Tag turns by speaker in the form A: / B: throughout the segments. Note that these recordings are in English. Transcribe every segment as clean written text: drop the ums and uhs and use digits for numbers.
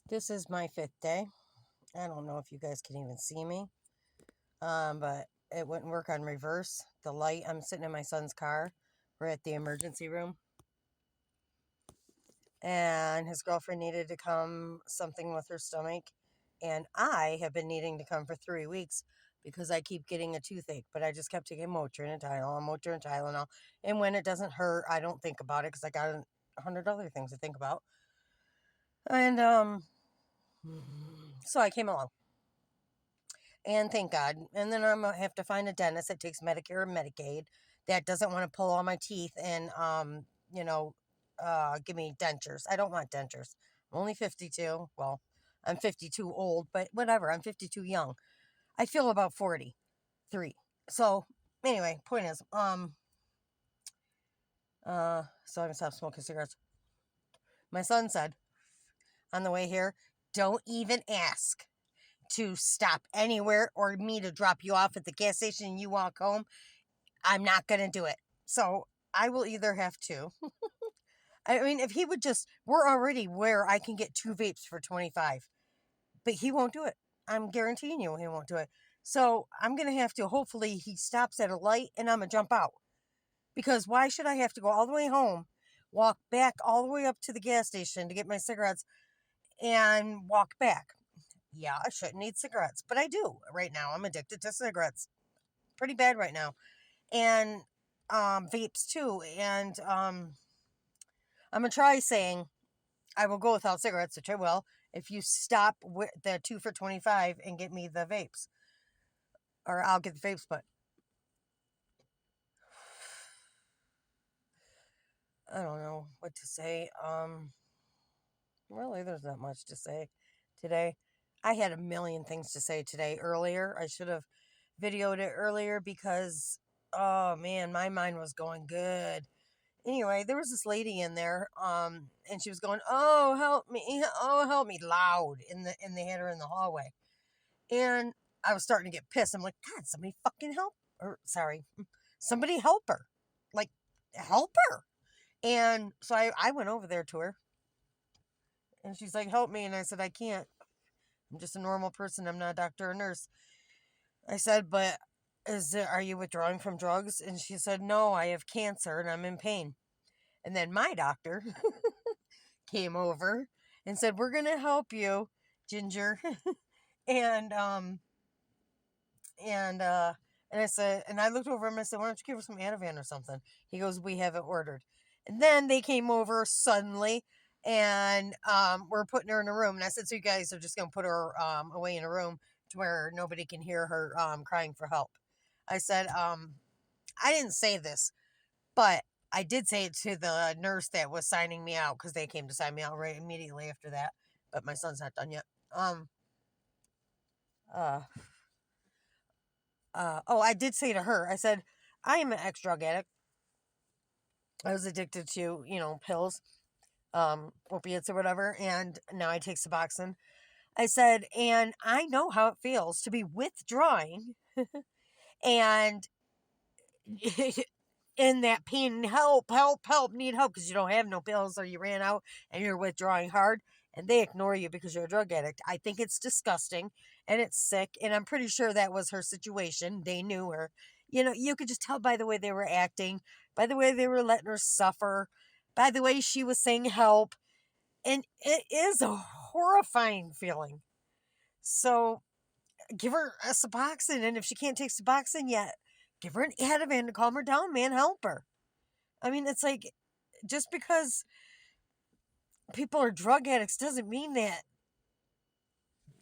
A: This is my 5th day. I don't know if you guys can even see me, but it wouldn't work on reverse. The light, I'm sitting in my son's car. We're at the emergency room. And his girlfriend needed to come something with her stomach. And I have been needing to come for 3 weeks because I keep getting a toothache. But I just kept taking Motrin and Tylenol. And when it doesn't hurt, I don't think about it because I got 100 other things to think about. And so I came along. And thank God. And then I'm gonna have to find a dentist that takes Medicare and Medicaid that doesn't want to pull all my teeth and you know, give me dentures. I don't want dentures. I'm only 52. Well, I'm 52 old, but whatever. I'm 52 young. I feel about 43. So anyway, point is, so I'm gonna stop smoking cigarettes. My son said on the way here, don't even ask to stop anywhere or me to drop you off at the gas station and you walk home. I'm not going to do it. So I will either have to. I mean, if he would just, we're already where I can get 2 vapes for 25, but he won't do it. I'm guaranteeing you he won't do it. So I'm going to have to, hopefully he stops at a light and I'm going to jump out. Because why should I have to go all the way home, walk back all the way up to the gas station to get my cigarettes and walk back? Yeah, I shouldn't need cigarettes, but I do right now. I'm addicted to cigarettes pretty bad right now. And vapes too. And I'm gonna try saying I will go without cigarettes, which I will, if you stop with the 2 for 25 and get me the vapes. Or I'll get the vapes, but I don't know what to say. Really, there's not much to say today. I had a million things to say today earlier. I should have videoed it earlier because, oh man, my mind was going good. Anyway, there was this lady in there, and she was going, "Oh, help me! Oh, help me!" loud in the had her in the hallway, and I was starting to get pissed. I'm like, God, somebody fucking help! Or sorry, somebody help her, like help her. And so I went over there to her, and she's like, "Help me!" And I said, "I can't. I'm just a normal person. I'm not a doctor or nurse." I said, "But are you withdrawing from drugs?" And she said, "No, I have cancer and I'm in pain." And then my doctor came over and said, "We're gonna help you, Ginger." and and uh and I said, and I looked over him and I said, "Why don't you give her some Ativan or something?" He goes, "We have it ordered." And then they came over suddenly and we're putting her in a room. And I said, "So you guys are just gonna put her away in a room to where nobody can hear her crying for help." I said, I didn't say this, but I did say it to the nurse that was signing me out because they came to sign me out right immediately after that. But my son's not done yet. Uh, oh, I did say to her, I said, I am an ex drug addict. I was addicted to, pills, opiates or whatever, and now I take Suboxone. I said, and I know how it feels to be withdrawing and in that pain, help, help, help, need help because you don't have no pills or you ran out and you're withdrawing hard and they ignore you because you're a drug addict. I think it's disgusting and it's sick. And I'm pretty sure that was her situation. They knew her. You could just tell by the way they were acting, by the way they were letting her suffer, by the way she was saying help. And it is a horrifying feeling. So give her a Suboxone. And if she can't take Suboxone yet, give her an Ativan to calm her down, man. Help her. I mean, it's like just because people are drug addicts doesn't mean that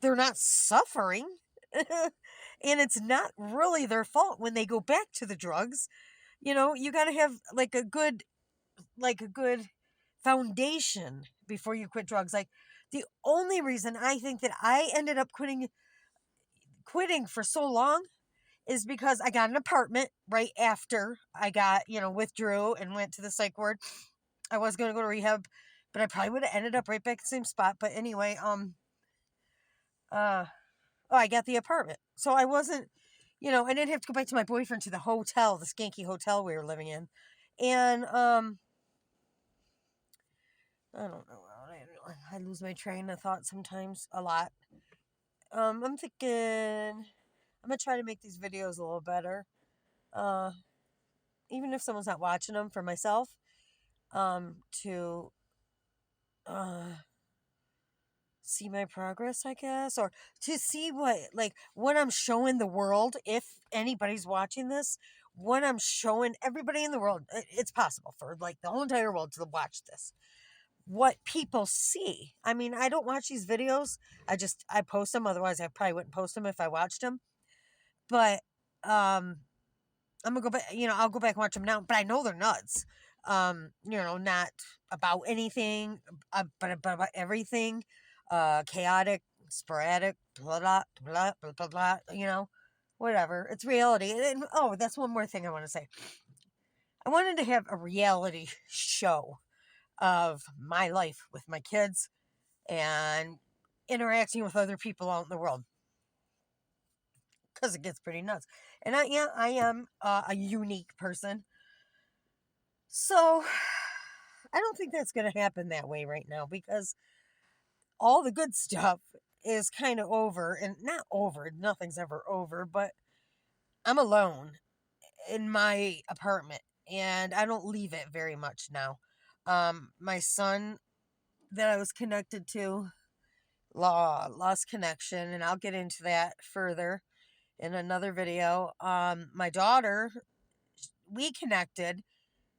A: they're not suffering. And it's not really their fault when they go back to the drugs. You got to have like a good foundation before you quit drugs. Like the only reason I think that I ended up quitting for so long is because I got an apartment right after I got, withdrew and went to the psych ward. I was going to go to rehab, but I probably would have ended up right back in the same spot. But anyway, uh, oh, I got the apartment. So I wasn't, I didn't have to go back to my boyfriend to the hotel, the skanky hotel we were living in. And, I don't know. I lose my train of thought sometimes a lot. I'm thinking I'm gonna try to make these videos a little better. Uh, Even if someone's not watching them for myself, to uh see my progress, I guess, or to see what I'm showing the world. If anybody's watching this, what I'm showing everybody in the world, it's possible for like the whole entire world to watch this. What people see. I mean, I don't watch these videos. I post them. Otherwise, I probably wouldn't post them if I watched them. But I'm gonna go back. I'll go back and watch them now. But I know they're nuts. Not about anything, but about everything. Chaotic, sporadic, blah blah blah blah blah blah. Whatever. It's reality. And, oh, that's one more thing I want to say. I wanted to have a reality show of my life with my kids and interacting with other people out in the world because it gets pretty nuts. And I am a unique person. So I don't think that's going to happen that way right now because all the good stuff is kind of over and not over. Nothing's ever over, but I'm alone in my apartment and I don't leave it very much now. My son that I was connected to lost connection, and I'll get into that further in another video. My daughter, we connected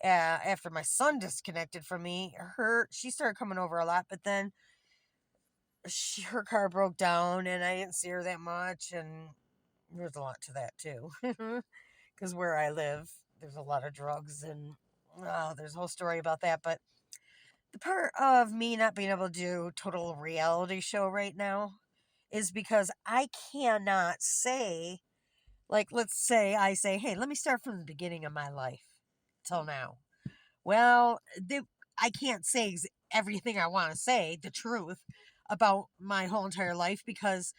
A: after my son disconnected from me. She started coming over a lot, but then her car broke down, and I didn't see her that much, and there's a lot to that too, because where I live, there's a lot of drugs, and there's a whole story about that. But the part of me not being able to do total reality show right now is because I cannot say, like, let's say I say, hey, let me start from the beginning of my life till now. Well, I can't say everything I want to say, the truth about my whole entire life, because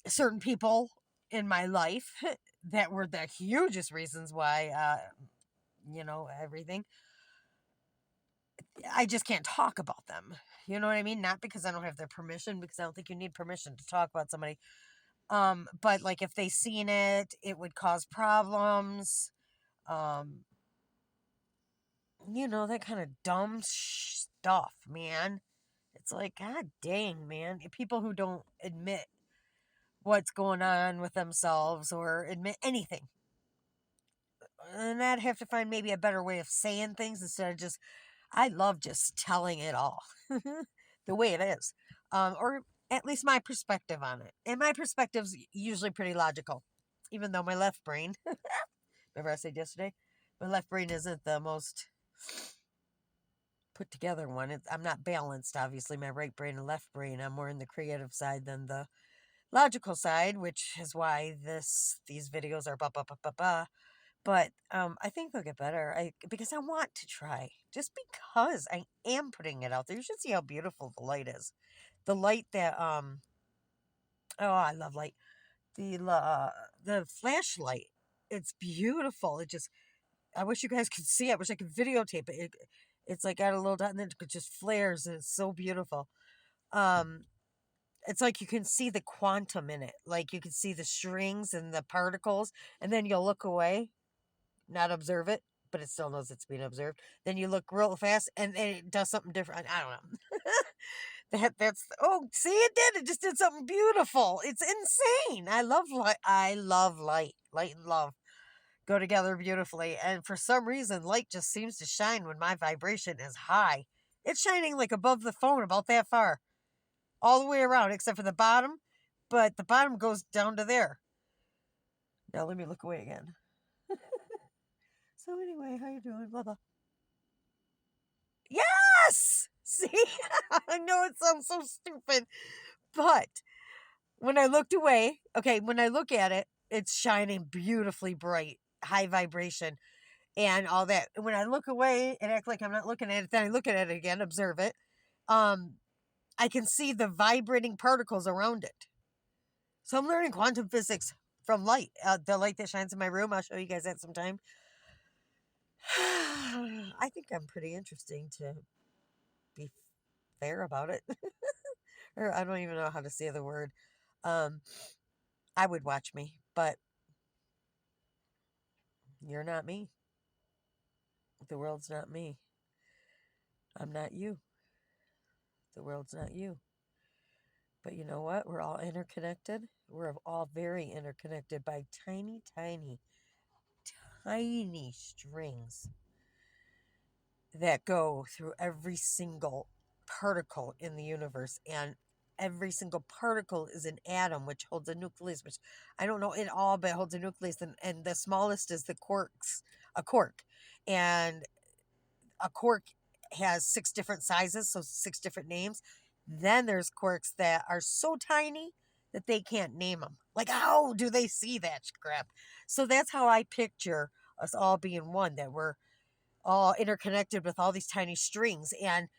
A: certain people in my life that were the hugest reasons why, everything, I just can't talk about them. You know what I mean? Not because I don't have their permission, because I don't think you need permission to talk about somebody. But like if they seen it, it would cause problems. Um, that kind of dumb stuff, man. It's like, God dang, man. People who don't admit what's going on with themselves or admit anything. And I'd have to find maybe a better way of saying things instead of I love just telling it all the way it is. Or at least my perspective on it. And my perspective's usually pretty logical, even though my left brain, remember I said yesterday, my left brain isn't the most put together one. I'm not balanced, obviously, my right brain and left brain. I'm more in the creative side than the logical side, which is why these videos are blah blah blah blah blah. But I think they'll get better. Because I want to try, just because I am putting it out there. You should see how beautiful the light is. The light that oh, I love light. The flashlight. It's beautiful. I wish you guys could see it. I wish I could videotape it. It's like got a little dot and then it just flares and it's so beautiful. Um, it's like you can see the quantum in it. Like you can see the strings and the particles, and then you'll look away, not observe it, but it still knows it's being observed. Then you look real fast and it does something different. I don't know. Oh, see, it did. It just did something beautiful. It's insane. I love light. I love light. Light and love go together beautifully. And for some reason, light just seems to shine when my vibration is high. It's shining like above the phone, about that far, all the way around, except for the bottom. But the bottom goes down to there. Now let me look away again. So anyway, how you doing? Blah blah. Yes. See, I know it sounds so stupid, but when I looked away, okay, when I look at it, it's shining beautifully bright, high vibration, and all that. When I look away and act like I'm not looking at it, then I look at it again, observe it. I can see the vibrating particles around it. So I'm learning quantum physics from light. The light that shines in my room. I'll show you guys that sometime. I think I'm pretty interesting to be there about it. Or I don't even know how to say the word. Um, I would watch me, but you're not me. The world's not me. I'm not you. The world's not you. But you know what? We're all interconnected. We're all very interconnected by tiny, tiny, tiny strings that go through every single particle in the universe. And every single particle is an atom, which holds a nucleus, which I don't know it all, but it holds a nucleus. And the smallest is a quark. And a quark has 6 different sizes, so 6 different names. Then there's quarks that are so tiny that they can't name them. Like, how do they see that crap? So that's how I picture us all being one, that we're all interconnected with all these tiny strings. And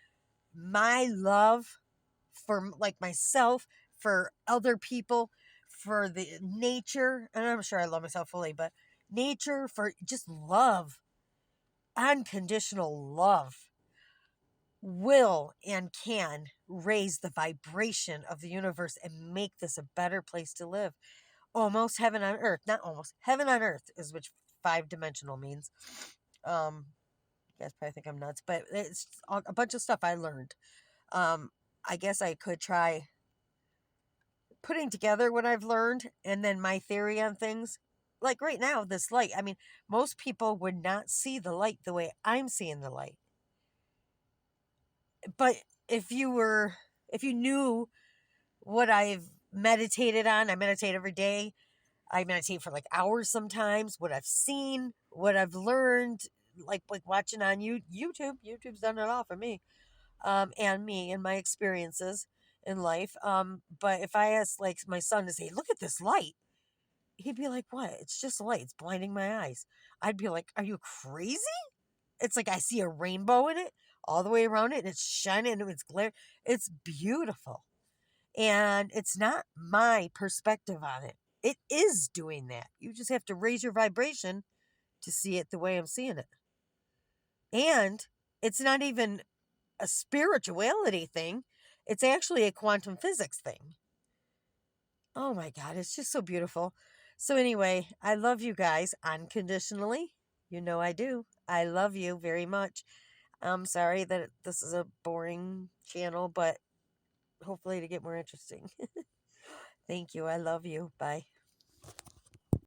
A: my love for like myself, for other people, for the nature, and I'm sure I love myself fully, but nature, for just love, unconditional love, will and can raise the vibration of the universe and make this a better place to live. Almost heaven on earth. Not almost. Heaven on earth is which 5-dimensional means. You guys probably think I'm nuts, but it's a bunch of stuff I learned. I guess I could try putting together what I've learned and then my theory on things. Like right now, this light. I mean, most people would not see the light the way I'm seeing the light. But if you knew what I've meditated on, I meditate every day. I meditate for like hours sometimes. What I've seen, what I've learned, like watching on YouTube. YouTube's done it all for me, and me and my experiences in life. But if I asked like my son to say, "Look at this light," he'd be like, "What? It's just a light. It's blinding my eyes." I'd be like, "Are you crazy? It's like I see a rainbow in it all the way around it, and it's shining and it's glare. It's beautiful." And it's not my perspective on it. It is doing that. You just have to raise your vibration to see it the way I'm seeing it. And it's not even a spirituality thing, it's actually a quantum physics thing. Oh my God, it's just so beautiful. So, anyway, I love you guys unconditionally. You know I do. I love you very much. I'm sorry that this is a boring channel, but hopefully to get more interesting. Thank you. I love you. Bye.